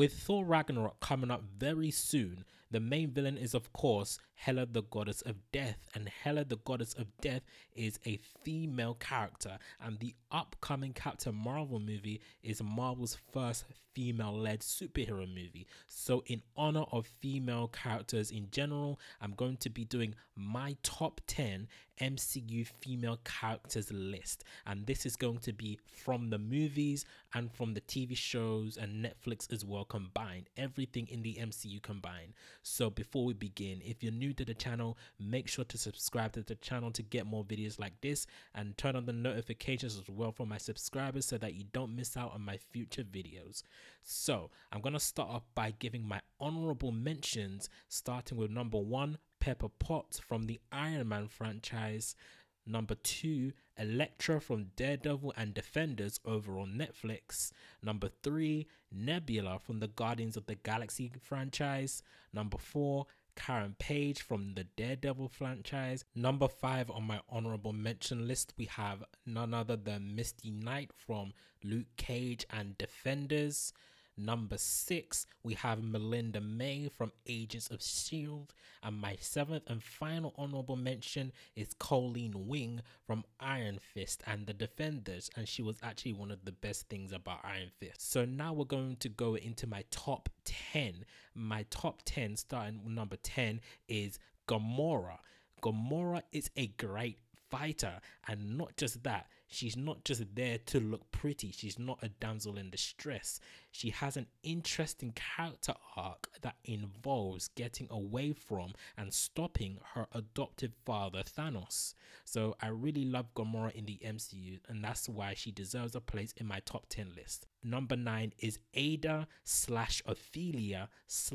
With Thor Ragnarok coming up very soon, the main villain is of course Hela the Goddess of Death, and Hela the Goddess of Death is a female character, and the upcoming Captain Marvel movie is Marvel's first female-led superhero movie. So in honor of female characters in general, I'm going to be doing my top 10 MCU female characters list, and this is going to be from the movies and from the TV shows and Netflix as well combined, everything in the MCU combined. So before we begin, if you're new to the channel, make sure to subscribe to the channel to get more videos like this, and turn on the notifications as well for my subscribers so that you don't miss out on my future videos. So I'm gonna start off by giving my honorable mentions, starting with number 1, Pepper Potts from the Iron Man franchise. Number 2, Elektra from Daredevil and Defenders over on Netflix. Number 3, Nebula from the Guardians of the Galaxy franchise. Number 4, Karen Page from the Daredevil franchise. Number 5 on my honorable mention list, we have none other than Misty Knight from Luke Cage and Defenders. Number 6, we have Melinda May from Agents of S.H.I.E.L.D. And my 7th and final honorable mention is Colleen Wing from Iron Fist and the Defenders, and she was actually one of the best things about Iron Fist. So now we're going to go into my top 10. My top 10, starting with number 10, is Gamora. Gamora is a great fighter, and not just that, she's not just there to look pretty. She's not a damsel in distress. She has an interesting character arc that involves getting away from and stopping her adoptive father Thanos. So I really love Gamora in the MCU, and that's why she deserves a place in my top 10 list. Number 9 is Aida / Ophelia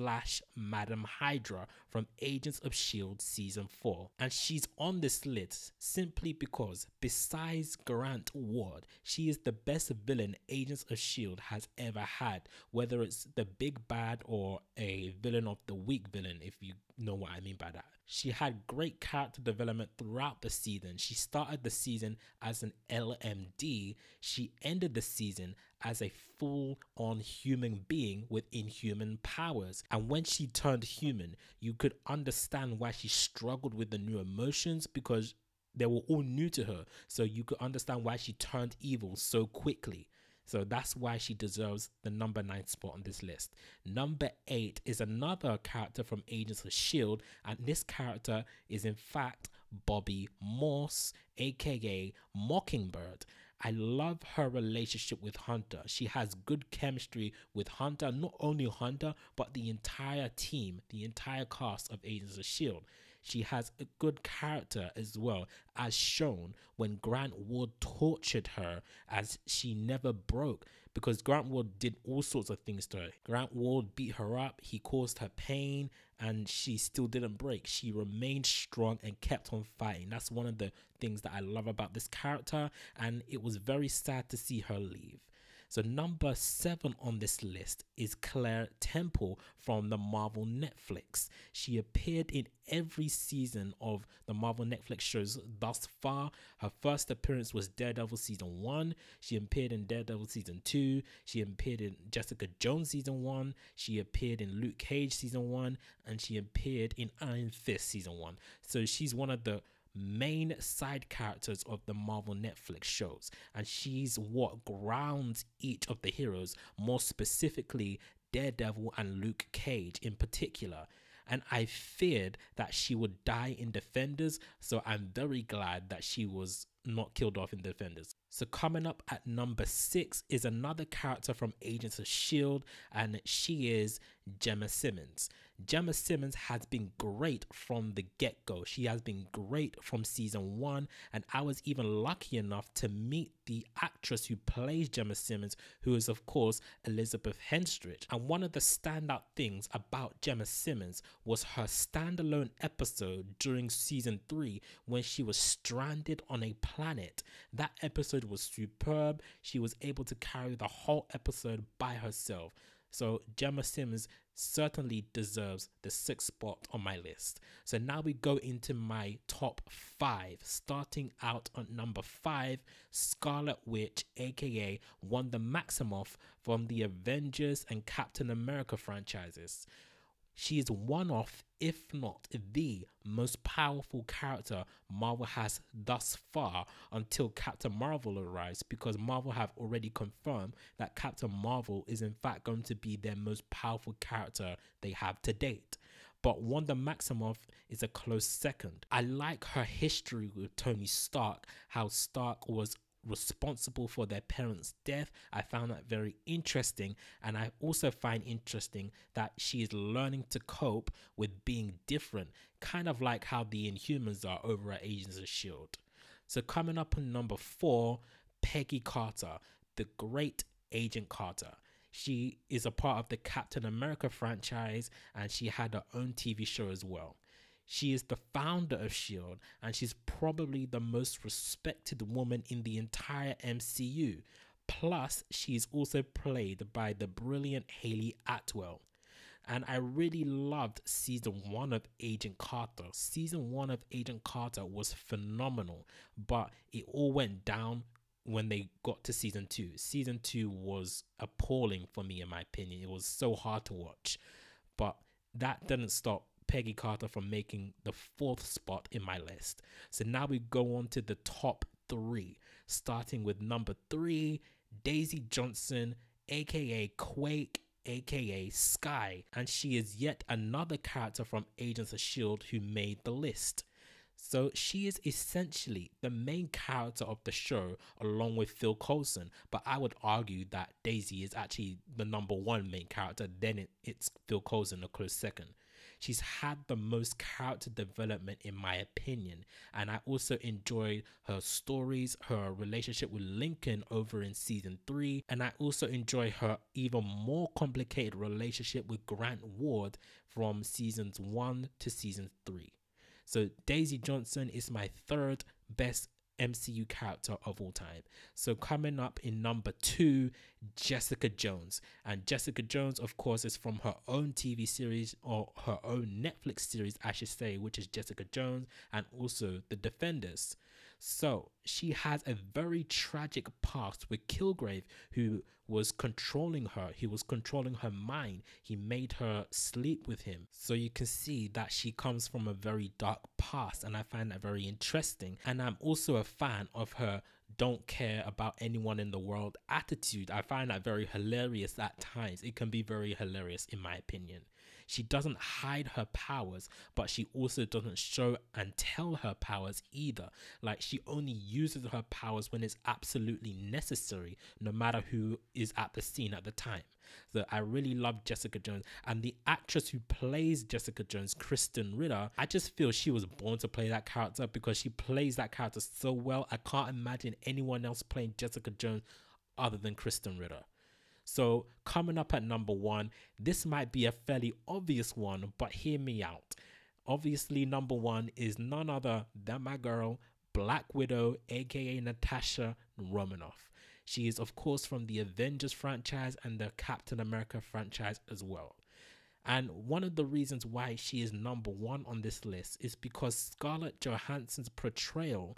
/ Madam Hydra from Agents of S.H.I.E.L.D. Season 4. And she's on this list simply because, besides Grant Ward, she is the best villain Agents of S.H.I.E.L.D. has ever had, whether it's the big bad or a villain of the week villain, if you know what I mean by that. She had great character development throughout the season. She started the season as an LMD. She ended the season as a full-on human being with inhuman powers. And when she turned human, you could understand why she struggled with the new emotions, because they were all new to her. So you could understand why she turned evil so quickly. So that's why she deserves the number 9 spot on this list. Number 8 is another character from Agents of S.H.I.E.L.D. and this character is in fact Bobbi Morse, aka Mockingbird. I love her relationship with Hunter. She has good chemistry with Hunter, not only Hunter, but the entire team, the entire cast of Agents of S.H.I.E.L.D. She has a good character as well, as shown when Grant Ward tortured her, as she never broke, because Grant Ward did all sorts of things to her. Grant Ward beat her up, he caused her pain, and she still didn't break. She remained strong and kept on fighting. That's one of the things that I love about this character, and it was very sad to see her leave. So number 7 on this list is Claire Temple from the Marvel Netflix. She appeared in every season of the Marvel Netflix shows thus far. Her first appearance was Daredevil Season 1. She appeared in Daredevil Season 2. She appeared in Jessica Jones Season 1. She appeared in Luke Cage Season 1. And she appeared in Iron Fist Season 1. So she's one of the main side characters of the Marvel Netflix shows, and she's what grounds each of the heroes, more specifically Daredevil and Luke Cage in particular. And I feared that she would die in Defenders, so I'm very glad that she was not killed off in Defenders. So coming up at number 6 is another character from Agents of S.H.I.E.L.D. and she is Jemma Simmons. Jemma Simmons has been great from the get-go. She has been great from season 1, and I was even lucky enough to meet the actress who plays Jemma Simmons, who is of course Elizabeth Henstridge. And one of the standout things about Jemma Simmons was her standalone episode during season 3 when she was stranded on a planet. That episode was superb. She was able to carry the whole episode by herself. So Jemma Simmons certainly deserves the 6th spot on my list. So now we go into my top 5. Starting out on number 5, Scarlet Witch, aka Wanda Maximoff from the Avengers and Captain America franchises. She is one of, if not the most powerful character Marvel has thus far until Captain Marvel arrives, because Marvel have already confirmed that Captain Marvel is in fact going to be their most powerful character they have to date. But Wanda Maximoff is a close second. I like her history with Tony Stark, how Stark was responsible for their parents' death. I found that very interesting, and I also find interesting that she is learning to cope with being different, kind of like how the Inhumans are over at Agents of S.H.I.E.L.D. So coming up on number 4, Peggy Carter, the great Agent Carter. She is a part of the Captain America franchise, and she had her own TV show as well. She is the founder of S.H.I.E.L.D. and she's probably the most respected woman in the entire MCU. Plus, she's also played by the brilliant Hayley Atwell. And I really loved season 1 of Agent Carter. Season 1 of Agent Carter was phenomenal, but it all went down when they got to season 2. Season 2 was appalling for me, in my opinion. It was so hard to watch, but that didn't stop Peggy Carter from making the 4th spot in my list. So now we go on to the top 3, starting with number 3, Daisy Johnson, aka Quake, aka Sky, and she is yet another character from Agents of S.H.I.E.L.D. who made the list. So she is essentially the main character of the show along with Phil Coulson, but I would argue that Daisy is actually the number 1 main character, then it's Phil Coulson a close second. She's had the most character development in my opinion, and I also enjoyed her stories, her relationship with Lincoln over in season 3, and I also enjoy her even more complicated relationship with Grant Ward from seasons 1 to season 3. So Daisy Johnson is my 3rd best MCU character of all time. So coming up in number 2, Jessica Jones. And Jessica Jones, of course, is from her own TV series, or her own Netflix series, I should say, which is Jessica Jones, and also The Defenders. So she has a very tragic past with Kilgrave, who was controlling her. He was controlling her mind. He made her sleep with him. So you can see that she comes from a very dark past, and I find that very interesting. And I'm also a fan of her don't care about anyone in the world attitude. I find that very hilarious at times. It can be very hilarious in my opinion. She doesn't hide her powers, but she also doesn't show and tell her powers either. Like, she only uses her powers when it's absolutely necessary, no matter who is at the scene at the time. So I really love Jessica Jones, and the actress who plays Jessica Jones, Kristen Ritter, I just feel she was born to play that character because she plays that character so well. I can't imagine anyone else playing Jessica Jones other than Kristen Ritter. So coming up at number 1, this might be a fairly obvious one, but hear me out. Obviously, number 1 is none other than my girl, Black Widow, aka Natasha Romanoff. She is, of course, from the Avengers franchise and the Captain America franchise as well. And one of the reasons why she is number 1 on this list is because Scarlett Johansson's portrayal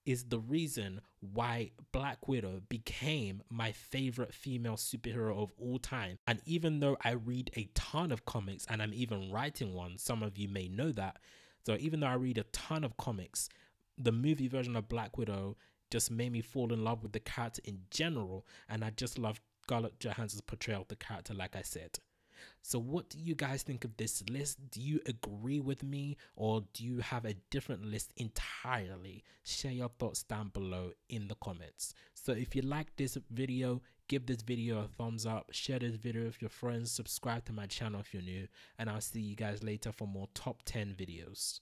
is the reason why Black Widow became my favorite female superhero of all time. And even though I read a ton of comics, and I'm even writing one, some of you may know that. So even though I read a ton of comics, the movie version of Black Widow just made me fall in love with the character in general. And I just love Scarlett Johansson's portrayal of the character, like I said. So what do you guys think of this list? Do you agree with me, or do you have a different list entirely? Share your thoughts down below in the comments. So if you like this video, give this video a thumbs up, share this video with your friends, subscribe to my channel if you're new, and I'll see you guys later for more top 10 videos.